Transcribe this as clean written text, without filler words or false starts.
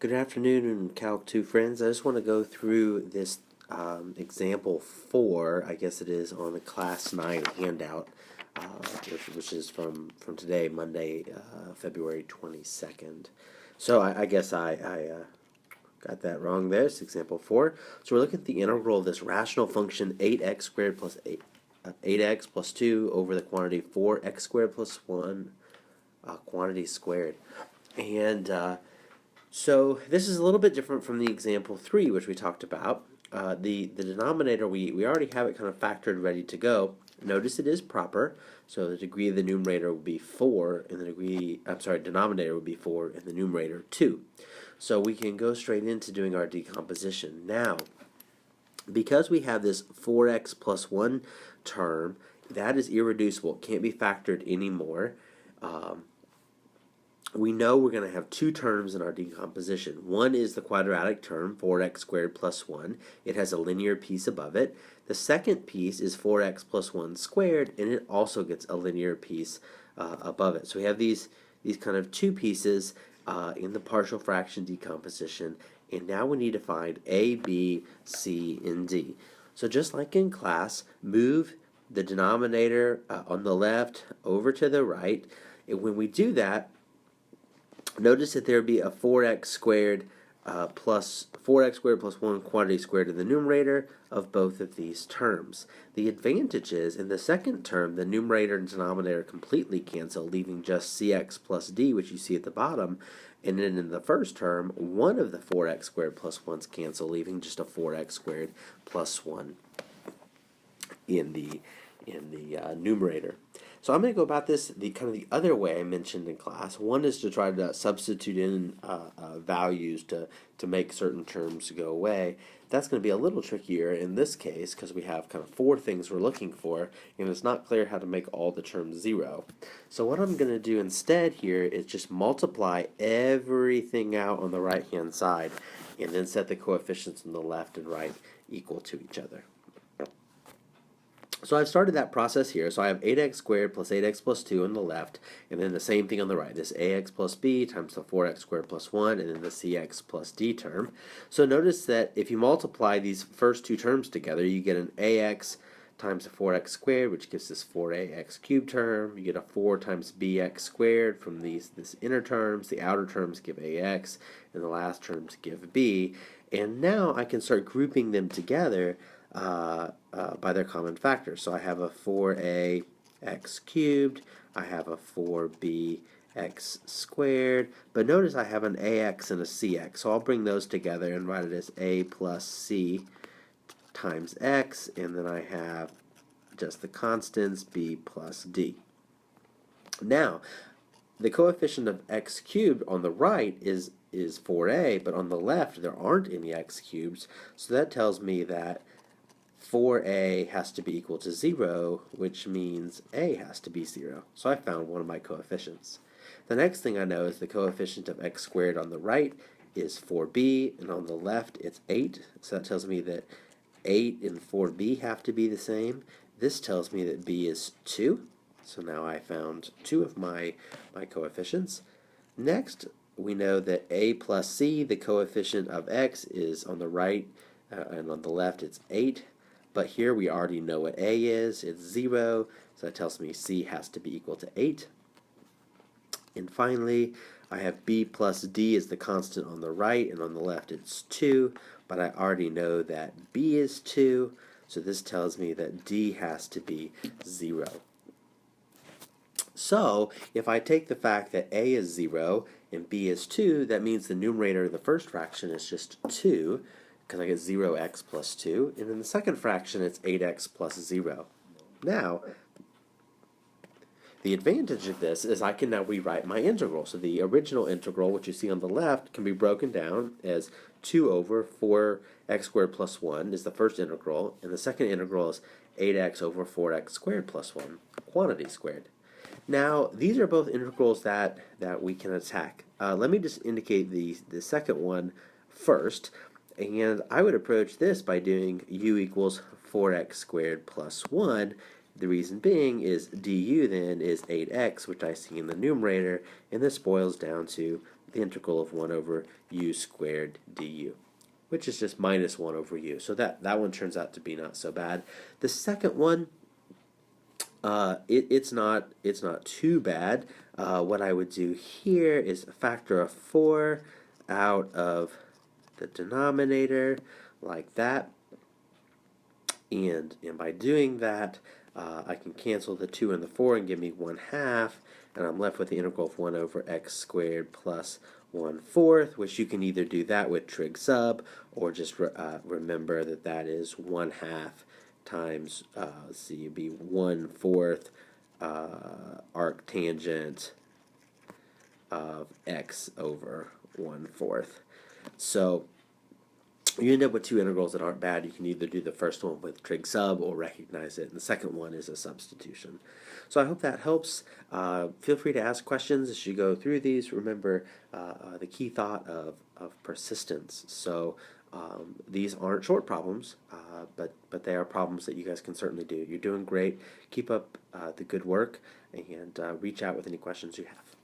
Good afternoon, Calc 2 friends. I just want to go through this example 4, I guess it is, on the Class 9 handout, which is from today, Monday, February 22nd. So I guess I got that wrong there. It's example 4. So we're looking at the integral of this rational function 8x squared plus 8x plus 2 over the quantity 4x squared plus 1 quantity squared. And so this is a little bit different from the example 3, which we talked about. The denominator, we already have it kind of factored ready to go. Notice it is proper, so the degree of the numerator would be 4, and the denominator would be 4, and the numerator 2. So we can go straight into doing our decomposition. Now, because we have this 4x plus 1 term, that is irreducible. It can't be factored anymore. We know we're going to have two terms in our decomposition. One is the quadratic term, 4x squared plus 1. It has a linear piece above it. The second piece is 4x plus 1 squared, and it also gets a linear piece above it. So we have these kind of two pieces in the partial fraction decomposition, and now we need to find A, B, C, and D. So just like in class, move the denominator on the left over to the right. And when we do that, notice that there would be a 4x squared plus 1 quantity squared in the numerator of both of these terms. The advantage is, in the second term, the numerator and denominator completely cancel, leaving just cx plus d, which you see at the bottom. And then in the first term, one of the 4x squared plus 1's cancel, leaving just a 4x squared plus 1 in the numerator. So I'm going to go about this the other way I mentioned in class. One is to try to substitute in values to make certain terms go away. That's going to be a little trickier in this case because we have kind of four things we're looking for, and it's not clear how to make all the terms 0. So what I'm going to do instead here is just multiply everything out on the right-hand side and then set the coefficients on the left and right equal to each other. So I've started that process here. So I have 8x squared plus 8x plus 2 on the left, and then the same thing on the right. This ax plus b times the 4x squared plus 1, and then the cx plus d term. So notice that if you multiply these first two terms together, you get an ax times the 4x squared, which gives this 4ax cubed term. You get a 4 times bx squared from this inner terms. The outer terms give ax, and the last terms give b. And now I can start grouping them together by their common factors. So I have a 4ax cubed, I have a 4bx squared, but notice I have an ax and a cx, so I'll bring those together and write it as a plus c times x, and then I have just the constants b plus d. Now, the coefficient of x cubed on the right is 4a, but on the left there aren't any x cubes, so that tells me that 4a has to be equal to 0, which means a has to be 0. So I found one of my coefficients. The next thing I know is the coefficient of x squared on the right is 4b, and on the left it's 8. So that tells me that 8 and 4b have to be the same. This tells me that b is 2. So now I found two of my coefficients. Next, we know that a plus c, the coefficient of x, is on the right, and on the left it's 8. But here we already know what a is. It's 0, so that tells me c has to be equal to 8. And finally, I have b plus d as the constant on the right, and on the left it's 2. But I already know that b is 2, so this tells me that d has to be 0. So if I take the fact that a is 0 and b is 2, that means the numerator of the first fraction is just 2, because I get 0x plus 2, and in the second fraction it's 8x plus 0. Now, the advantage of this is I can now rewrite my integral. So the original integral, which you see on the left, can be broken down as 2 over 4x squared plus 1 is the first integral, and the second integral is 8x over 4x squared plus 1, quantity squared. Now, these are both integrals that we can attack. Let me just indicate the second one first. And I would approach this by doing u equals 4x squared plus 1, The reason being is du then is 8x, which I see in the numerator, and this boils down to the integral of 1 over u squared du, which is just minus 1 over u. So that one turns out to be not so bad. The second one, it's not too bad. What I would do here is a factor of 4 out of the denominator, like that. And by doing that, I can cancel the 2 and the 4 and give me 1/2, and I'm left with the integral of 1 over x squared plus 1/4, which you can either do that with trig sub, or just remember that that is 1/2 times, let's see, it'd be 1/4 arctangent of x over 1/4. So you end up with two integrals that aren't bad. You can either do the first one with trig sub or recognize it, and the second one is a substitution. So I hope that helps. Feel free to ask questions as you go through these. Remember the key thought of persistence. So these aren't short problems, but they are problems that you guys can certainly do. You're doing great. Keep up the good work, and reach out with any questions you have.